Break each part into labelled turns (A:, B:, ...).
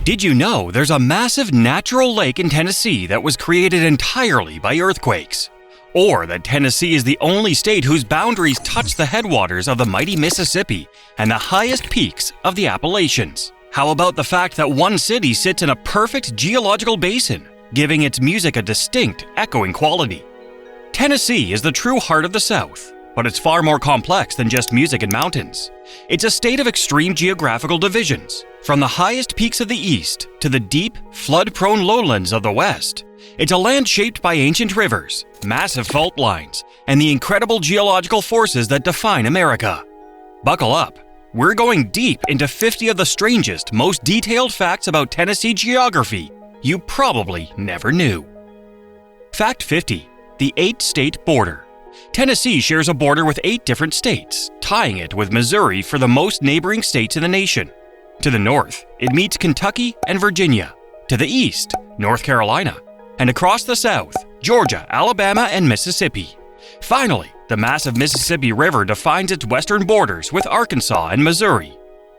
A: Did you know there's a massive natural lake in Tennessee that was created entirely by earthquakes? Or that Tennessee is the only state whose boundaries touch the headwaters of the mighty Mississippi and the highest peaks of the Appalachians? How about the fact that one city sits in a perfect geological basin, giving its music a distinct, echoing quality? Tennessee is the true heart of the South, but it's far more complex than just music and mountains. It's a state of extreme geographical divisions, from the highest peaks of the east to the deep, flood-prone lowlands of the west. It's a land shaped by ancient rivers, massive fault lines, and the incredible geological forces that define America. Buckle up. We're going deep into 50 of the strangest, most detailed facts about Tennessee geography you probably never knew. Fact 50. The 8-state border. Tennessee shares a border with 8 different states, tying it with Missouri for the most neighboring states in the nation. To the north, it meets Kentucky and Virginia. To the east, North Carolina. And across the south, Georgia, Alabama, and Mississippi. Finally, the massive Mississippi River defines its western borders with Arkansas and Missouri.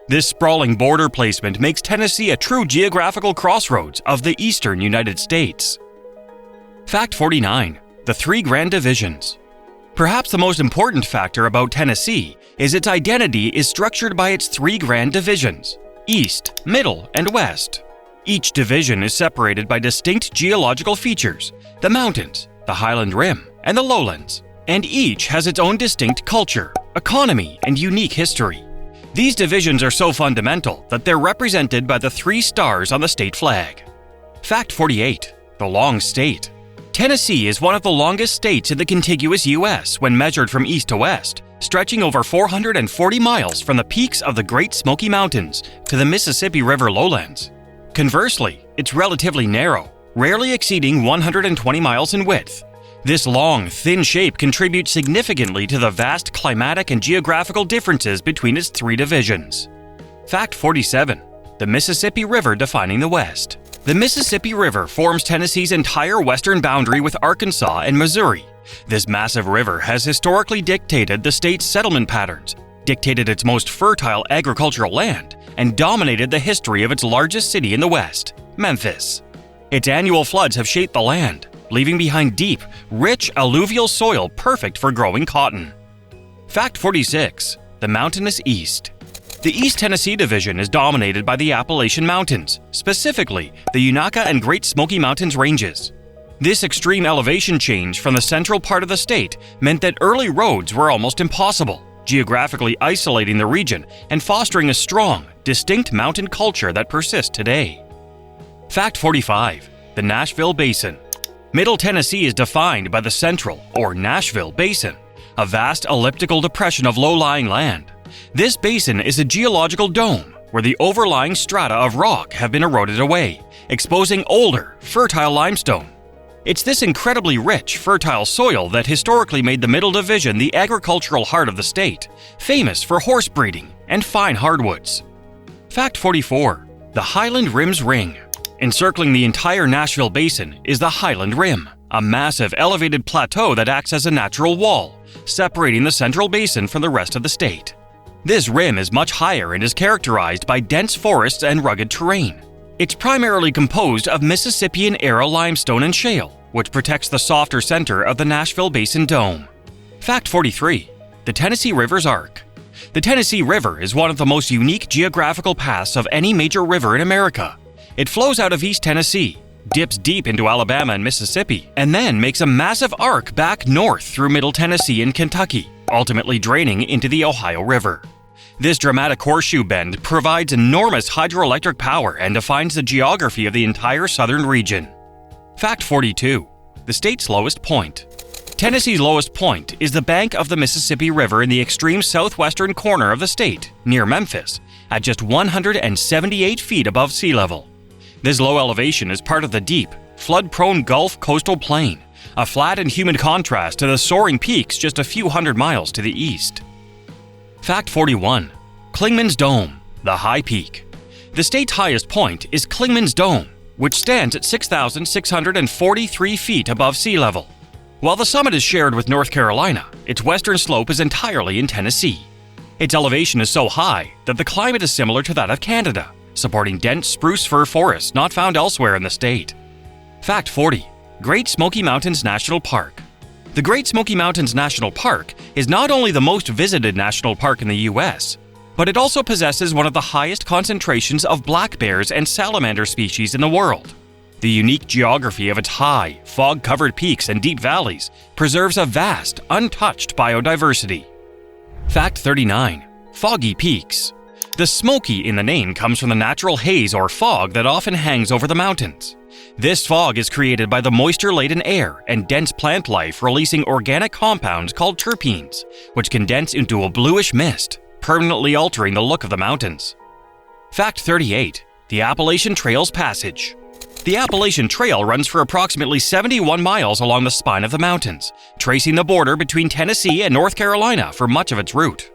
A: This sprawling border placement makes Tennessee a true geographical crossroads of the eastern United States. Fact 49. The 3 grand divisions. Perhaps the most important factor about Tennessee is its identity is structured by its 3 grand divisions: East, Middle, and West. Each division is separated by distinct geological features: the mountains, the highland rim, and the lowlands. And each has its own distinct culture, economy, and unique history. These divisions are so fundamental that they're represented by the 3 stars on the state flag. Fact 48. The long state. Tennessee is one of the longest states in the contiguous U.S. when measured from east to west, stretching over 440 miles from the peaks of the Great Smoky Mountains to the Mississippi River lowlands. Conversely, it's relatively narrow, rarely exceeding 120 miles in width. This long, thin shape contributes significantly to the vast climatic and geographical differences between its 3 divisions. Fact 47. The Mississippi River defining the West. The Mississippi River forms Tennessee's entire western boundary with Arkansas and Missouri. This massive river has historically dictated the state's settlement patterns, dictated its most fertile agricultural land, and dominated the history of its largest city in the West, Memphis. Its annual floods have shaped the land, leaving behind deep, rich alluvial soil perfect for growing cotton. Fact 46. The mountainous East. The East Tennessee Division is dominated by the Appalachian Mountains, specifically the Unaka and Great Smoky Mountains ranges. This extreme elevation change from the central part of the state meant that early roads were almost impossible, geographically isolating the region and fostering a strong, distinct mountain culture that persists today. Fact 45. The Nashville Basin. Middle Tennessee is defined by the Central, or Nashville Basin, a vast elliptical depression of low-lying land. This basin is a geological dome where the overlying strata of rock have been eroded away, exposing older, fertile limestone. It's this incredibly rich, fertile soil that historically made the Middle Division the agricultural heart of the state, famous for horse breeding and fine hardwoods. Fact 44. The Highland Rim's Ring. Encircling the entire Nashville Basin is the Highland Rim, a massive elevated plateau that acts as a natural wall, separating the Central Basin from the rest of the state. This rim is much higher and is characterized by dense forests and rugged terrain. It's primarily composed of Mississippian-era limestone and shale, which protects the softer center of the Nashville Basin Dome. Fact 43. The Tennessee River's Arc. The Tennessee River is one of the most unique geographical paths of any major river in America. It flows out of East Tennessee, dips deep into Alabama and Mississippi, and then makes a massive arc back north through Middle Tennessee and Kentucky, ultimately draining into the Ohio River. This dramatic horseshoe bend provides enormous hydroelectric power and defines the geography of the entire southern region. Fact 42. The state's lowest point. Tennessee's lowest point is the bank of the Mississippi River in the extreme southwestern corner of the state, near Memphis, at just 178 feet above sea level. This low elevation is part of the deep, flood-prone Gulf coastal plain, a flat and humid contrast to the soaring peaks just a few hundred miles to the east. Fact 41. Clingman's Dome, the high peak. The state's highest point is Clingman's Dome, which stands at 6,643 feet above sea level. While the summit is shared with North Carolina, its western slope is entirely in Tennessee. Its elevation is so high that the climate is similar to that of Canada, supporting dense spruce fir forests not found elsewhere in the state. Fact 40. Great Smoky Mountains National Park. The Great Smoky Mountains National Park is not only the most visited national park in the U.S., but it also possesses one of the highest concentrations of black bears and salamander species in the world. The unique geography of its high, fog-covered peaks and deep valleys preserves a vast, untouched biodiversity. Fact 39. Foggy Peaks. The smoky in the name comes from the natural haze or fog that often hangs over the mountains. This fog is created by the moisture-laden air and dense plant life releasing organic compounds called terpenes, which condense into a bluish mist, permanently altering the look of the mountains. Fact 38. The Appalachian Trail's Passage. The Appalachian Trail runs for approximately 71 miles along the spine of the mountains, tracing the border between Tennessee and North Carolina for much of its route.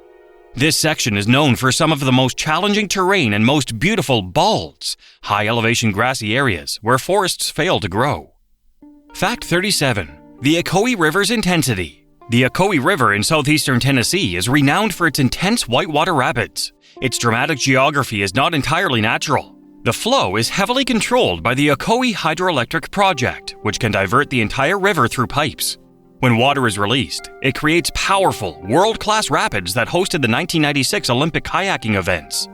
A: This section is known for some of the most challenging terrain and most beautiful balds, high-elevation grassy areas where forests fail to grow. Fact 37. The Ocoee River's Intensity. The Ocoee River in southeastern Tennessee is renowned for its intense whitewater rapids. Its dramatic geography is not entirely natural. The flow is heavily controlled by the Ocoee Hydroelectric Project, which can divert the entire river through pipes. When water is released, it creates powerful, world-class rapids that hosted the 1996 Olympic kayaking events.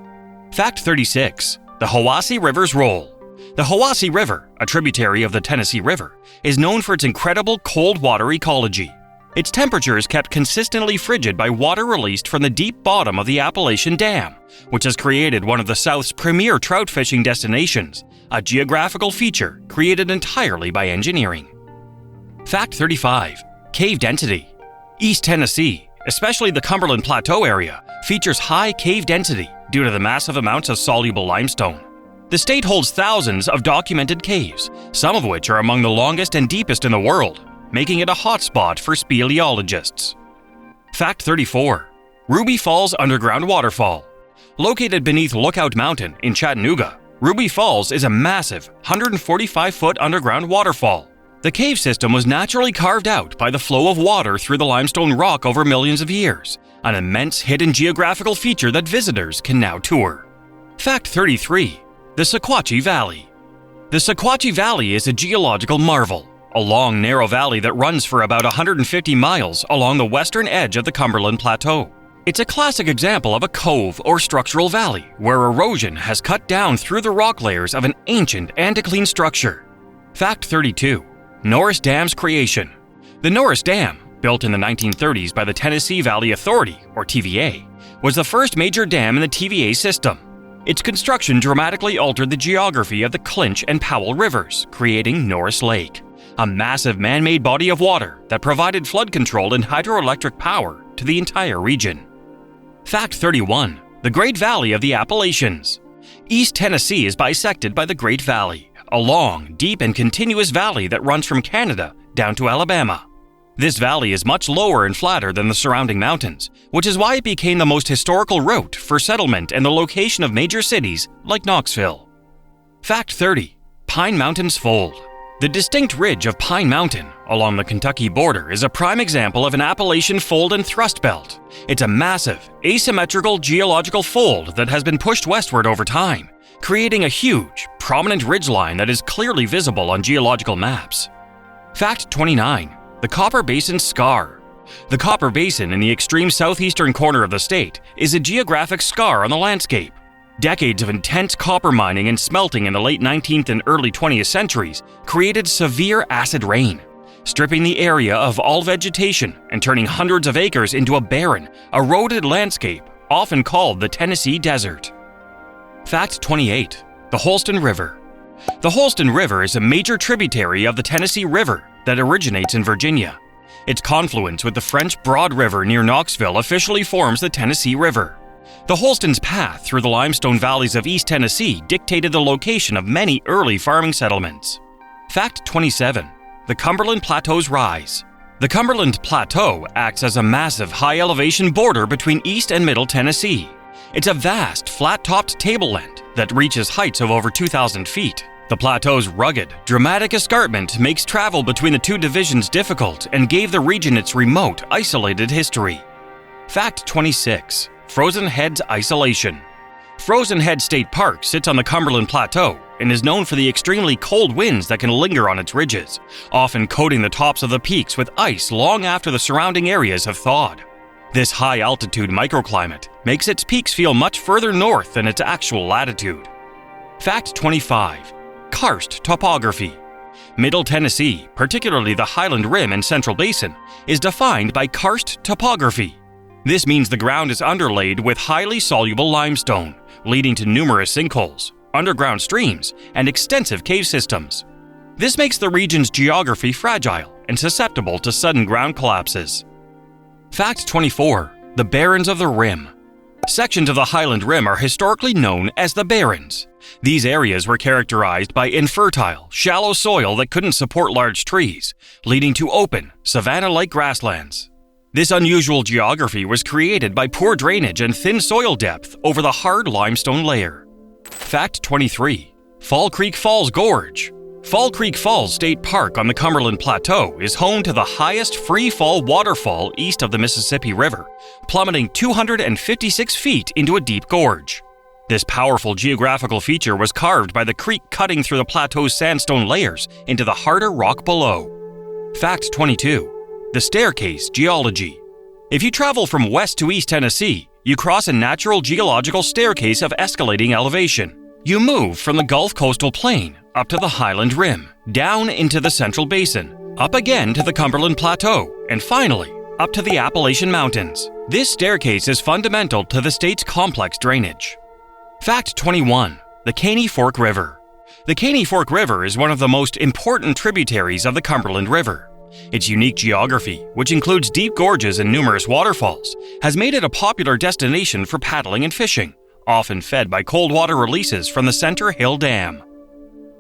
A: Fact 36. The Hiwassee River's Role. The Hiwassee River, a tributary of the Tennessee River, is known for its incredible cold water ecology. Its temperature is kept consistently frigid by water released from the deep bottom of the Appalachian Dam, which has created one of the South's premier trout fishing destinations, a geographical feature created entirely by engineering. Fact 35. Cave density. East Tennessee, especially the Cumberland Plateau area, features high cave density due to the massive amounts of soluble limestone. The state holds thousands of documented caves, some of which are among the longest and deepest in the world, making it a hotspot for speleologists. Fact 34. Ruby Falls Underground Waterfall. Located beneath Lookout Mountain in Chattanooga, Ruby Falls is a massive 145-foot underground waterfall. The cave system was naturally carved out by the flow of water through the limestone rock over millions of years, an immense hidden geographical feature that visitors can now tour. Fact 33. The Sequatchie Valley. The Sequatchie Valley is a geological marvel, a long, narrow valley that runs for about 150 miles along the western edge of the Cumberland Plateau. It's a classic example of a cove or structural valley where erosion has cut down through the rock layers of an ancient anticline structure. Fact 32. Norris Dam's creation. The Norris Dam, built in the 1930s by the Tennessee Valley Authority, or TVA, was the first major dam in the TVA system. Its construction dramatically altered the geography of the Clinch and Powell rivers, creating Norris Lake, a massive man-made body of water that provided flood control and hydroelectric power to the entire region. Fact 31. The Great Valley of the Appalachians. East Tennessee is bisected by the Great Valley, a long, deep and continuous valley that runs from Canada down to Alabama. This valley is much lower and flatter than the surrounding mountains, which is why it became the most historical route for settlement and the location of major cities like Knoxville. Fact 30. Pine Mountain's Fold. The distinct ridge of Pine Mountain along the Kentucky border is a prime example of an Appalachian fold and thrust belt. It's a massive, asymmetrical geological fold that has been pushed westward over time, creating a huge, prominent ridgeline that is clearly visible on geological maps. Fact 29. The Copper Basin Scar. The Copper Basin in the extreme southeastern corner of the state is a geographic scar on the landscape. Decades of intense copper mining and smelting in the late 19th and early 20th centuries created severe acid rain, stripping the area of all vegetation and turning hundreds of acres into a barren, eroded landscape often called the Tennessee Desert. Fact 28. The Holston River. The Holston River is a major tributary of the Tennessee River that originates in Virginia. Its confluence with the French Broad River near Knoxville officially forms the Tennessee River. The Holston's path through the limestone valleys of East Tennessee dictated the location of many early farming settlements. Fact 27. The Cumberland Plateau's Rise. The Cumberland Plateau acts as a massive high-elevation border between East and Middle Tennessee. It's a vast, flat-topped tableland that reaches heights of over 2,000 feet. The plateau's rugged, dramatic escarpment makes travel between the two divisions difficult and gave the region its remote, isolated history. Fact 26. Frozen Head's Isolation. Frozen Head State Park sits on the Cumberland Plateau and is known for the extremely cold winds that can linger on its ridges, often coating the tops of the peaks with ice long after the surrounding areas have thawed. This high-altitude microclimate makes its peaks feel much further north than its actual latitude. Fact 25. Karst topography. Middle Tennessee, particularly the Highland Rim and Central Basin, is defined by karst topography. This means the ground is underlaid with highly soluble limestone, leading to numerous sinkholes, underground streams, and extensive cave systems. This makes the region's geography fragile and susceptible to sudden ground collapses. Fact 24. The Barrens of the Rim. Sections of the Highland Rim are historically known as the Barrens. These areas were characterized by infertile, shallow soil that couldn't support large trees, leading to open, savanna-like grasslands. This unusual geography was created by poor drainage and thin soil depth over the hard limestone layer. Fact 23. Fall Creek Falls Gorge. Fall Creek Falls State Park on the Cumberland Plateau is home to the highest free-fall waterfall east of the Mississippi River, plummeting 256 feet into a deep gorge. This powerful geographical feature was carved by the creek cutting through the plateau's sandstone layers into the harder rock below. Fact 22. The Staircase Geology. If you travel from west to east Tennessee, you cross a natural geological staircase of escalating elevation. You move from the Gulf Coastal Plain up to the Highland Rim, down into the Central Basin, up again to the Cumberland Plateau, and finally, up to the Appalachian Mountains. This staircase is fundamental to the state's complex drainage. Fact 21. The Caney Fork River. The Caney Fork River is one of the most important tributaries of the Cumberland River. Its unique geography, which includes deep gorges and numerous waterfalls, has made it a popular destination for paddling and fishing, often fed by cold water releases from the Center Hill Dam.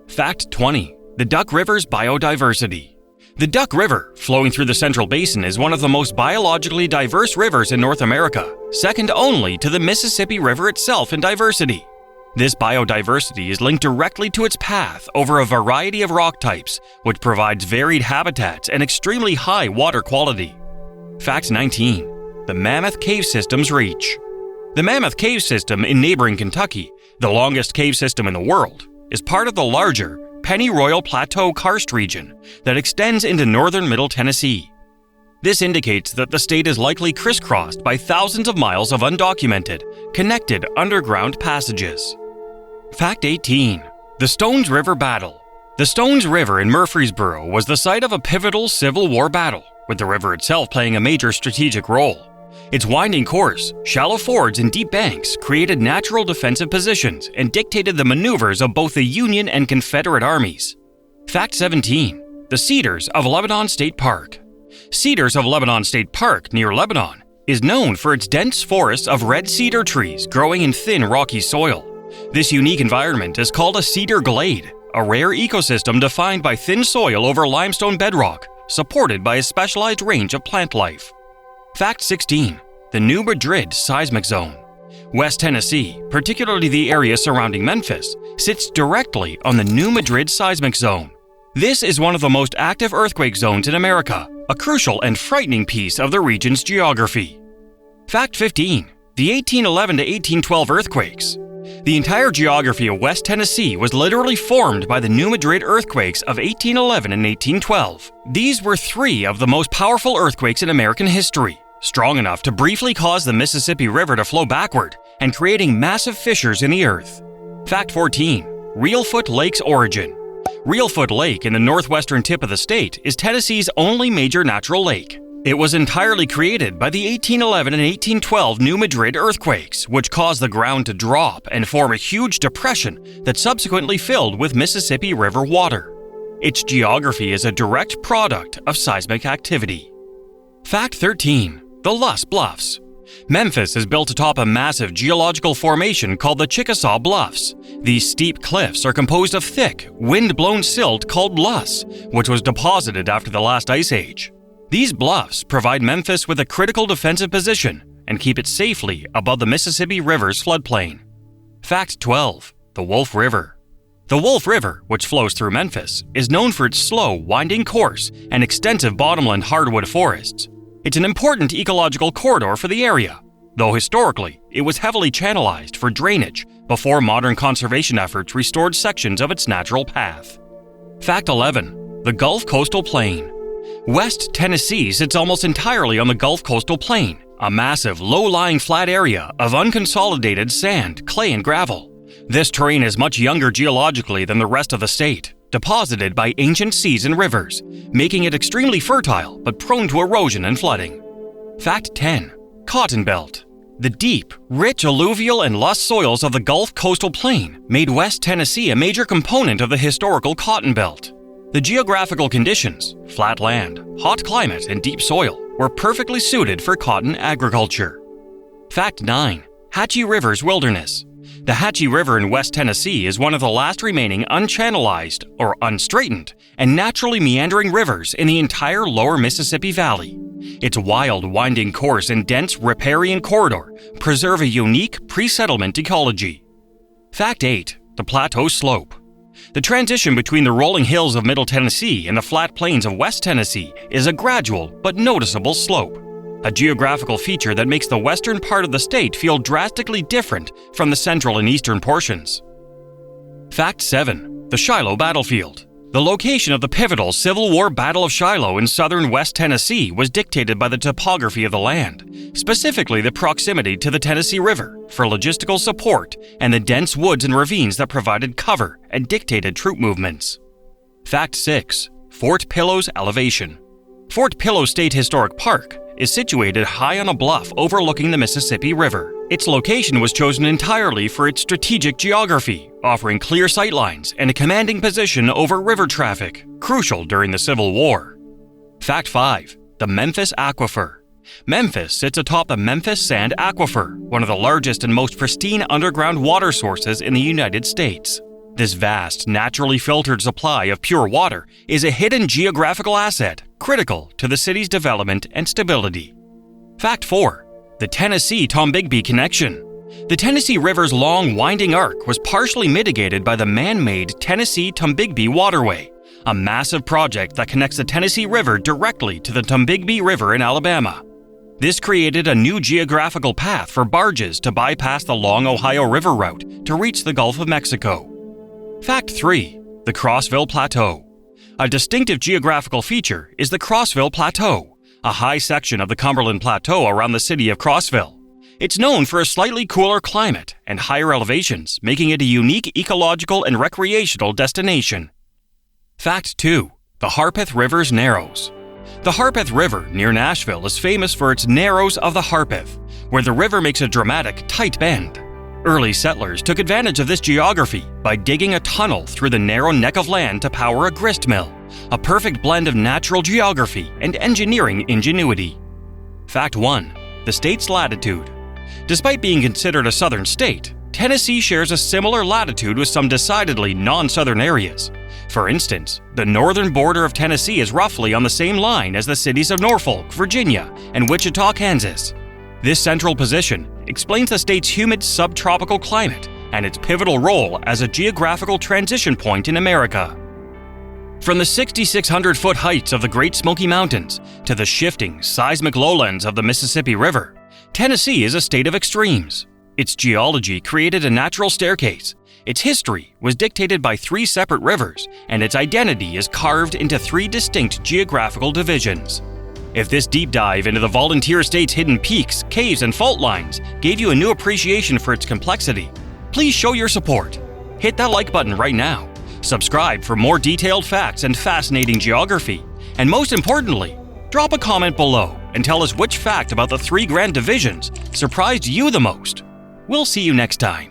A: Fact 20. The Duck River's biodiversity. The Duck River, flowing through the Central Basin, is one of the most biologically diverse rivers in North America, second only to the Mississippi River itself in diversity. This biodiversity is linked directly to its path over a variety of rock types, which provides varied habitats and extremely high water quality. Fact 19. The Mammoth Cave System's reach. The Mammoth Cave System in neighboring Kentucky, the longest cave system in the world, is part of the larger Pennyroyal Plateau Karst region that extends into northern Middle Tennessee. This indicates that the state is likely crisscrossed by thousands of miles of undocumented, connected underground passages. Fact 18. The Stones River Battle. The Stones River in Murfreesboro was the site of a pivotal Civil War battle, with the river itself playing a major strategic role. Its winding course, shallow fords, and deep banks created natural defensive positions and dictated the maneuvers of both the Union and Confederate armies. Fact 17. The Cedars of Lebanon State Park. Cedars of Lebanon State Park, near Lebanon, is known for its dense forests of red cedar trees growing in thin, rocky soil. This unique environment is called a cedar glade, a rare ecosystem defined by thin soil over limestone bedrock, supported by a specialized range of plant life. Fact 16. The New Madrid Seismic Zone. West Tennessee, particularly the area surrounding Memphis, sits directly on the New Madrid Seismic Zone. This is one of the most active earthquake zones in America, a crucial and frightening piece of the region's geography. Fact 15. The 1811 to 1812 earthquakes. The entire geography of West Tennessee was literally formed by the New Madrid earthquakes of 1811 and 1812. These were three of the most powerful earthquakes in American history, strong enough to briefly cause the Mississippi River to flow backward and creating massive fissures in the earth. Fact 14. Reelfoot Lake's origin. Reelfoot Lake in the northwestern tip of the state is Tennessee's only major natural lake. It was entirely created by the 1811 and 1812 New Madrid earthquakes, which caused the ground to drop and form a huge depression that subsequently filled with Mississippi River water. Its geography is a direct product of seismic activity. Fact 13. The Luss Bluffs. Memphis is built atop a massive geological formation called the Chickasaw Bluffs. These steep cliffs are composed of thick, wind-blown silt called loess, which was deposited after the last ice age. These bluffs provide Memphis with a critical defensive position and keep it safely above the Mississippi River's floodplain. Fact 12. The Wolf River. The Wolf River, which flows through Memphis, is known for its slow, winding course and extensive bottomland hardwood forests. It's an important ecological corridor for the area. though historically it was heavily channelized for drainage before modern conservation efforts restored sections of its natural path. Fact 11. The Gulf Coastal Plain. West Tennessee sits almost entirely on the Gulf Coastal Plain, a massive, low-lying flat area of unconsolidated sand, clay, and gravel. This terrain is much younger geologically than the rest of the state, deposited by ancient seas and rivers, making it extremely fertile but prone to erosion and flooding. Fact 10. Cotton Belt. The deep, rich alluvial and loess soils of the Gulf Coastal Plain made West Tennessee a major component of the historical Cotton Belt. The geographical conditions, flat land, hot climate, and deep soil, were perfectly suited for cotton agriculture. Fact 9. Hatchie River's Wilderness. The Hatchie River in West Tennessee is one of the last remaining unchannelized or unstraightened and naturally meandering rivers in the entire lower Mississippi Valley. Its wild, winding course and dense riparian corridor preserve a unique pre-settlement ecology. Fact 8. The Plateau Slope. The transition between the rolling hills of Middle Tennessee and the flat plains of West Tennessee is a gradual but noticeable slope, a geographical feature that makes the western part of the state feel drastically different from the central and eastern portions. Fact 7. The Shiloh Battlefield. The location of the pivotal Civil War Battle of Shiloh in southern West Tennessee was dictated by the topography of the land, specifically the proximity to the Tennessee River for logistical support and the dense woods and ravines that provided cover and dictated troop movements. Fact 6. Fort Pillow's elevation. Fort Pillow State Historic Park is situated high on a bluff overlooking the Mississippi River. Its location was chosen entirely for its strategic geography, offering clear sightlines and a commanding position over river traffic, crucial during the Civil War. Fact 5. The Memphis Aquifer. Memphis sits atop the Memphis Sand Aquifer, one of the largest and most pristine underground water sources in the United States. This vast, naturally filtered supply of pure water is a hidden geographical asset critical to the city's development and stability. Fact 4. The Tennessee-Tombigbee Connection. The Tennessee River's long, winding arc was partially mitigated by the man-made Tennessee-Tombigbee Waterway, a massive project that connects the Tennessee River directly to the Tombigbee River in Alabama. This created a new geographical path for barges to bypass the long Ohio River route to reach the Gulf of Mexico. Fact 3. The Crossville Plateau. A distinctive geographical feature is the Crossville Plateau, a high section of the Cumberland Plateau around the city of Crossville. It's known for a slightly cooler climate and higher elevations, making it a unique ecological and recreational destination. Fact 2. The Harpeth River's Narrows. The Harpeth River near Nashville is famous for its Narrows of the Harpeth, where the river makes a dramatic, tight bend. Early settlers took advantage of this geography by digging a tunnel through the narrow neck of land to power a grist mill, a perfect blend of natural geography and engineering ingenuity. Fact 1. The state's latitude. Despite being considered a southern state, Tennessee shares a similar latitude with some decidedly non-southern areas. For instance, the northern border of Tennessee is roughly on the same line as the cities of Norfolk, Virginia, and Wichita, Kansas. This central position explains the state's humid subtropical climate and its pivotal role as a geographical transition point in America. From the 6,600-foot heights of the Great Smoky Mountains to the shifting, seismic lowlands of the Mississippi River, Tennessee is a state of extremes. Its geology created a natural staircase, its history was dictated by 3 separate rivers, and its identity is carved into 3 distinct geographical divisions. If this deep dive into the volunteer state's hidden peaks, caves, and fault lines gave you a new appreciation for its complexity, please show your support. Hit that like button right now. Subscribe for more detailed facts and fascinating geography. And most importantly, drop a comment below and tell us which fact about the 3 grand divisions surprised you the most. We'll see you next time.